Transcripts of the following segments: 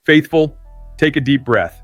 Faithful, take a deep breath.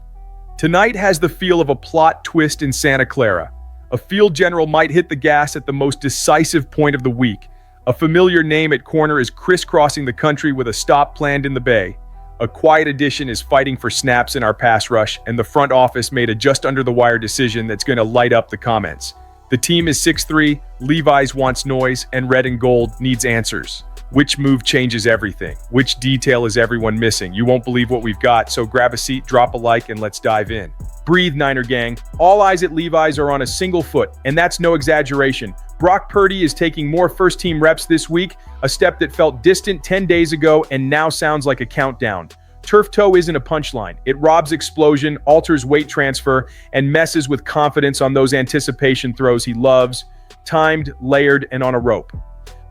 Tonight has the feel of a plot twist in Santa Clara. A field general might hit the gas at the most decisive point of the week. A familiar name at corner is crisscrossing the country with a stop planned in the bay. A quiet addition is fighting for snaps in our pass rush, and the front office made a just-under-the-wire decision that's going to light up the comments. The team is 6-3, Levi's wants noise, and red and gold needs answers. Which move changes everything? Which detail is everyone missing? You won't believe what we've got, so grab a seat, drop a like, and let's dive in. Breathe, Niner gang. All eyes at Levi's are on a single foot, and that's no exaggeration. Brock Purdy is taking more first-team reps this week, a step that felt distant 10 days ago and now sounds like a countdown. Turf toe isn't a punchline. It robs explosion, alters weight transfer, and messes with confidence on those anticipation throws he loves, timed, layered, and on a rope.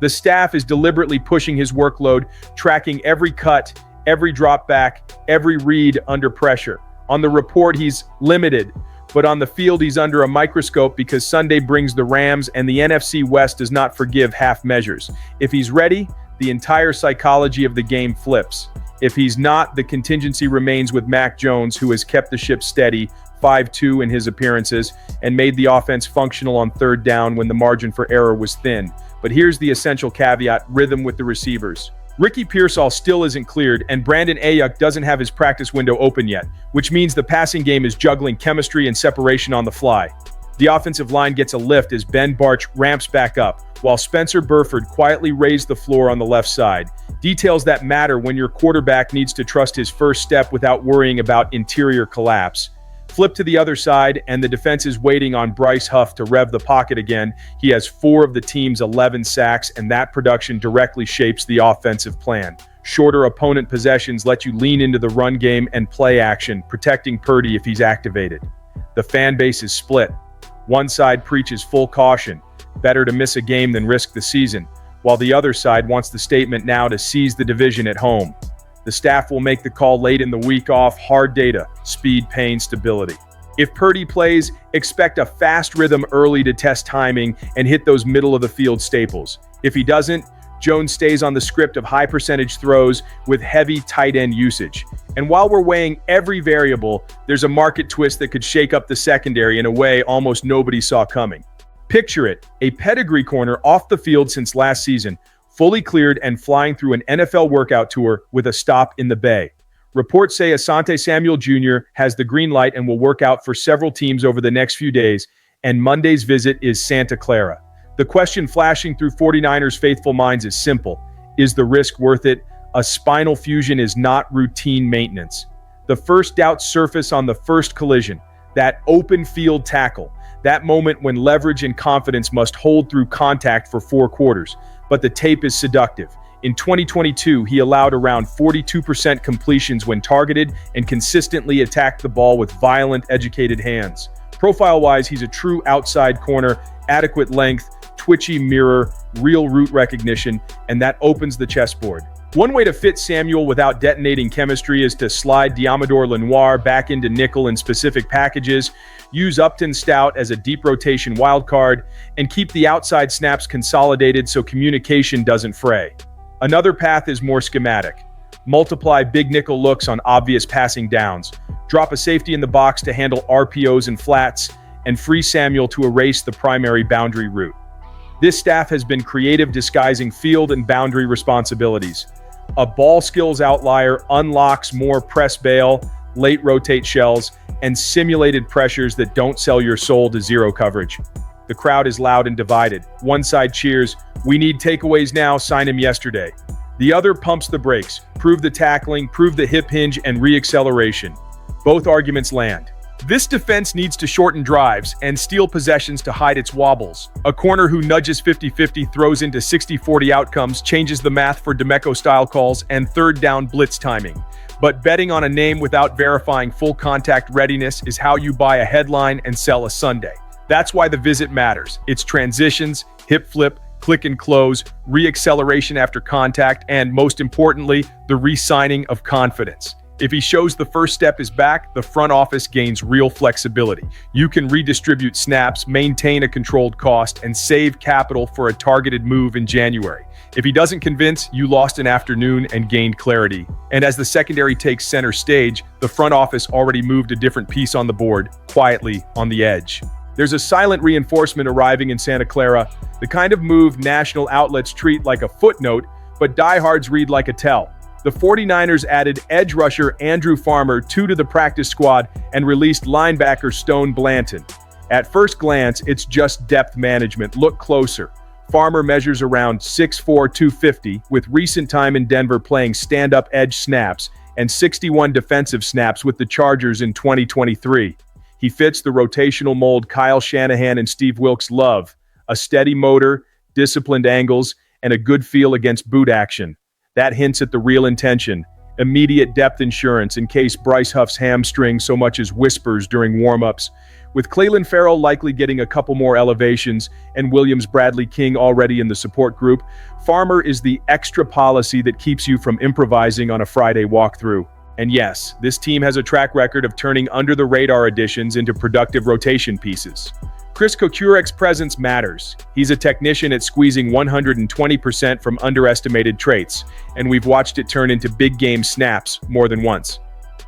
The staff is deliberately pushing his workload, tracking every cut, every drop back, every read under pressure. On the report, he's limited, but on the field, he's under a microscope because Sunday brings the Rams, and the NFC West does not forgive half measures. If he's ready, the entire psychology of the game flips. If he's not, the contingency remains with Mac Jones, who has kept the ship steady, 5-2 in his appearances, and made the offense functional on third down when the margin for error was thin. But here's the essential caveat: rhythm with the receivers. Ricky Pearsall still isn't cleared, and Brandon Ayuk doesn't have his practice window open yet, which means the passing game is juggling chemistry and separation on the fly. The offensive line gets a lift as Ben Bartch ramps back up, while Spencer Burford quietly raised the floor on the left side. Details that matter when your quarterback needs to trust his first step without worrying about interior collapse. Flip to the other side, and the defense is waiting on Bryce Huff to rev the pocket again. He has 4 of the team's 11 sacks, and that production directly shapes the offensive plan. Shorter opponent possessions let you lean into the run game and play action, protecting Purdy if he's activated. The fan base is split. One side preaches full caution, better to miss a game than risk the season, while the other side wants the statement now to seize the division at home. The staff will make the call late in the week off hard data, speed, pain, stability. If Purdy plays, expect a fast rhythm early to test timing and hit those middle-of-the-field staples. If he doesn't, Jones stays on the script of high-percentage throws with heavy tight end usage. And while we're weighing every variable, there's a market twist that could shake up the secondary in a way almost nobody saw coming. Picture it, a pedigree corner off the field since last season, fully cleared and flying through an NFL workout tour with a stop in the Bay. Reports say Asante Samuel Jr. has the green light and will work out for several teams over the next few days, and Monday's visit is Santa Clara. The question flashing through 49ers faithful minds is simple. Is the risk worth it? A spinal fusion is not routine maintenance. The first doubts surface on the first collision, that open field tackle, that moment when leverage and confidence must hold through contact for 4 quarters. But the tape is seductive. In 2022, he allowed around 42% completions when targeted and consistently attacked the ball with violent, educated hands. Profile-wise, he's a true outside corner, adequate length, twitchy mirror, real route recognition, and that opens the chessboard. One way to fit Samuel without detonating chemistry is to slide Diamador Lenoir back into nickel in specific packages, use Upton Stout as a deep rotation wildcard, and keep the outside snaps consolidated so communication doesn't fray. Another path is more schematic. Multiply big nickel looks on obvious passing downs, drop a safety in the box to handle RPOs and flats, and free Samuel to erase the primary boundary route. This staff has been creative disguising field and boundary responsibilities. A ball skills outlier unlocks more press bail, late rotate shells, and simulated pressures that don't sell your soul to zero coverage. The crowd is loud and divided. One side cheers, "We need takeaways now, sign him yesterday." The other pumps the brakes, prove the tackling, prove the hip hinge, and re-acceleration. Both arguments land. This defense needs to shorten drives and steal possessions to hide its wobbles. A corner who nudges 50-50 throws into 60-40 outcomes, changes the math for DeMeco-style calls and third down blitz timing. But betting on a name without verifying full contact readiness is how you buy a headline and sell a Sunday. That's why the visit matters. It's transitions, hip flip, click and close, re-acceleration after contact, and most importantly, the re-signing of confidence. If he shows the first step is back, the front office gains real flexibility. You can redistribute snaps, maintain a controlled cost, and save capital for a targeted move in January. If he doesn't convince, you lost an afternoon and gained clarity. And as the secondary takes center stage, the front office already moved a different piece on the board, quietly on the edge. There's a silent reinforcement arriving in Santa Clara, the kind of move national outlets treat like a footnote, but diehards read like a tell. The 49ers added edge rusher Andrew Farmer to the practice squad and released linebacker Stone Blanton. At first glance, it's just depth management. Look closer. Farmer measures around 6'4", 250, with recent time in Denver playing stand-up edge snaps and 61 defensive snaps with the Chargers in 2023. He fits the rotational mold Kyle Shanahan and Steve Wilks love: a steady motor, disciplined angles, and a good feel against boot action. That hints at the real intention: immediate depth insurance in case Bryce Huff's hamstring so much as whispers during warm-ups. With Clelin Ferrell likely getting a couple more elevations and Williams Bradley King already in the support group, Farmer is the extra policy that keeps you from improvising on a Friday walkthrough. And yes, this team has a track record of turning under-the-radar additions into productive rotation pieces. Chris Kokurek's presence matters. He's a technician at squeezing 120% from underestimated traits, and we've watched it turn into big-game snaps more than once.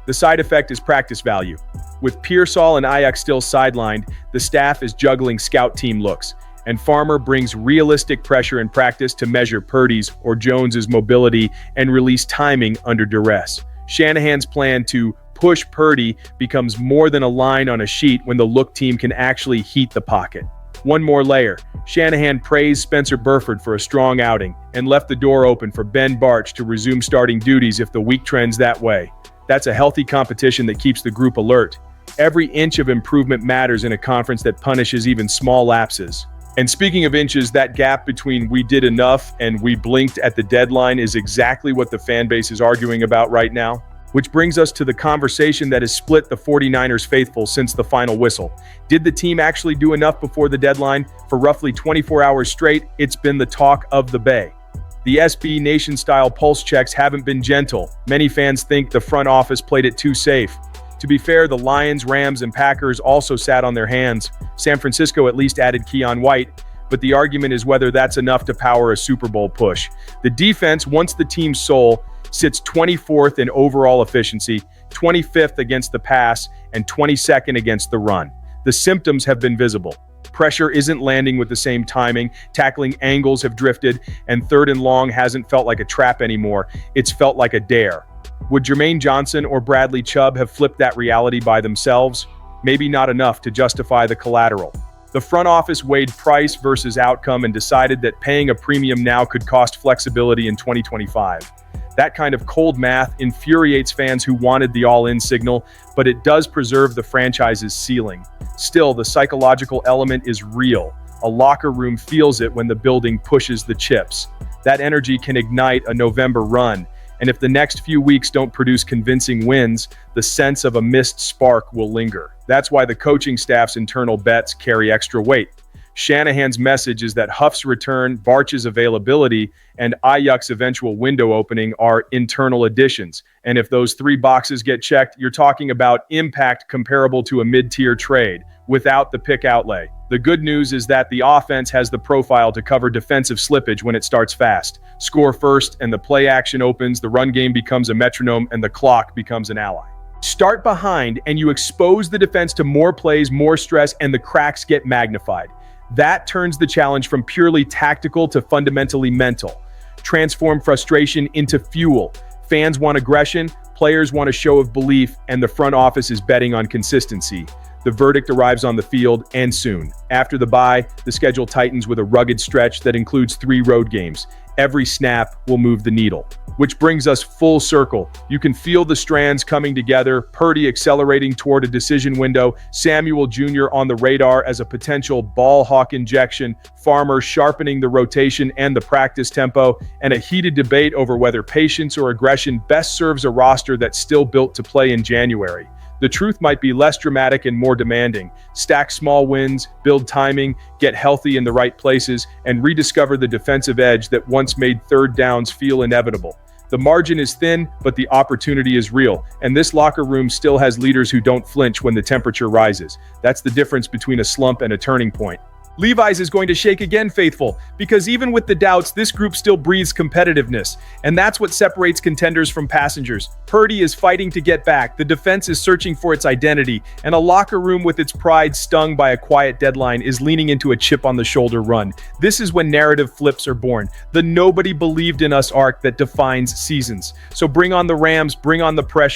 The side effect is practice value. With Pearsall and Aiyuk still sidelined, the staff is juggling scout team looks, and Farmer brings realistic pressure in practice to measure Purdy's or Jones's mobility and release timing under duress. Shanahan's plan to push Purdy becomes more than a line on a sheet when the look team can actually heat the pocket. One more layer. Shanahan praised Spencer Burford for a strong outing and left the door open for Ben Bartch to resume starting duties if the week trends that way. That's a healthy competition that keeps the group alert. Every inch of improvement matters in a conference that punishes even small lapses. And speaking of inches, that gap between we did enough and we blinked at the deadline is exactly what the fan base is arguing about right now. Which brings us to the conversation that has split the 49ers faithful since the final whistle. Did the team actually do enough before the deadline? For roughly 24 hours straight, it's been the talk of the Bay. The SB Nation-style pulse checks haven't been gentle. Many fans think the front office played it too safe. To be fair, the Lions, Rams, and Packers also sat on their hands. San Francisco at least added Keion White, but the argument is whether that's enough to power a Super Bowl push. The defense, once the team's soul, sits 24th in overall efficiency, 25th against the pass, and 22nd against the run. The symptoms have been visible. Pressure isn't landing with the same timing, tackling angles have drifted, and third and long hasn't felt like a trap anymore. It's felt like a dare. Would Jermaine Johnson or Bradley Chubb have flipped that reality by themselves? Maybe not enough to justify the collateral. The front office weighed price versus outcome and decided that paying a premium now could cost flexibility in 2025. That kind of cold math infuriates fans who wanted the all-in signal, but it does preserve the franchise's ceiling. Still, the psychological element is real. A locker room feels it when the building pushes the chips. That energy can ignite a November run, and if the next few weeks don't produce convincing wins, the sense of a missed spark will linger. That's why the coaching staff's internal bets carry extra weight. Shanahan's message is that Huff's return, Bartch's availability, and Aiyuk's eventual window opening are internal additions. And if those three boxes get checked, you're talking about impact comparable to a mid-tier trade without the pick outlay. The good news is that the offense has the profile to cover defensive slippage when it starts fast. Score first and the play action opens, the run game becomes a metronome, and the clock becomes an ally. Start behind and you expose the defense to more plays, more stress, and the cracks get magnified. That turns the challenge from purely tactical to fundamentally mental. Transform frustration into fuel. Fans want aggression, players want a show of belief, and the front office is betting on consistency. The verdict arrives on the field, and soon. After the bye, the schedule tightens with a rugged stretch that includes 3 road games. Every snap will move the needle. Which brings us full circle. You can feel the strands coming together, Purdy accelerating toward a decision window, Samuel Jr. on the radar as a potential ball hawk injection, Farmer sharpening the rotation and the practice tempo, and a heated debate over whether patience or aggression best serves a roster that's still built to play in January. The truth might be less dramatic and more demanding. Stack small wins, build timing, get healthy in the right places, and rediscover the defensive edge that once made third downs feel inevitable. The margin is thin, but the opportunity is real. And this locker room still has leaders who don't flinch when the temperature rises. That's the difference between a slump and a turning point. Levi's is going to shake again, faithful, because even with the doubts, this group still breathes competitiveness, and that's what separates contenders from passengers. Purdy is fighting to get back, the defense is searching for its identity, and a locker room with its pride stung by a quiet deadline is leaning into a chip-on-the-shoulder run. This is when narrative flips are born, the nobody believed in us arc that defines seasons. So bring on the Rams, bring on the pressure.